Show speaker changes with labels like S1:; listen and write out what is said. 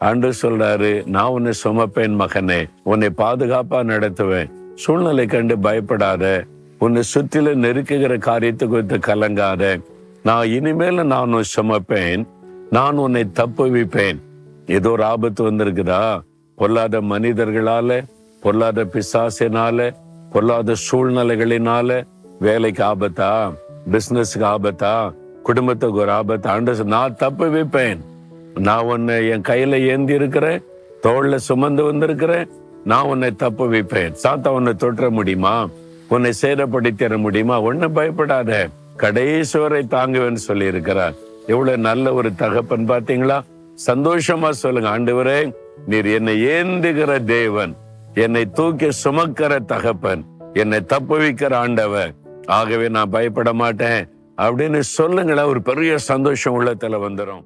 S1: ஆண்டவர் சொல்றாரு, நான் உன்னை சுமப்பேன் மகனே, உன்னை பாதுகாப்பா நடத்துவேன். சூழ்நிலை கண்டு பயப்படாத, உன்னை சுற்றில நெருக்குகிற காரியத்தை குறித்து கலங்காத. நான் இனிமேல நான் உன்னை சுமப்பேன், நான் உன்னை தப்புவிப்பேன். ஏதோ ஒரு ஆபத்து வந்திருக்குதா? பொல்லாத மனிதர்களால, பொல்லாத பிசாசினால, பொல்லாத சூழ்நிலைகளினால, வேலைக்கு ஆபத்தா, பிசினஸ்க்கு ஆபத்தா, குடும்பத்துக்கு ஒரு ஆபத்து. ஆண்டவர், நான் தப்புவிப்பேன். நான் உன்னை என் கையில ஏந்தி இருக்கிறேன், தோல்ல சுமந்து வந்திருக்கிறேன். நான் உன்னை தப்புவிப்பேன். சாத்தா உன்னை தொற்ற முடியுமா? உன்னை சேதப்படுத்திட முடியுமா? ஒன்னும் பயப்படாத, கடைசி வரை தாங்குவேன்னு சொல்லி இருக்கிறார். எவ்வளவு நல்ல ஒரு தகப்பன் பாத்தீங்களா? சந்தோஷமா சொல்லுங்க, ஆண்டவரே, நீர் என்னை ஏந்துகிற தேவன், என்னை தூக்கி சுமக்கிற தகப்பன், என்னை தப்புவிக்கிற ஆண்டவர். ஆகவே நான் பயப்பட மாட்டேன் அப்படின்னு சொல்லுங்களேன். ஒரு பெரிய சந்தோஷம் உள்ளத்துல வந்துடும்.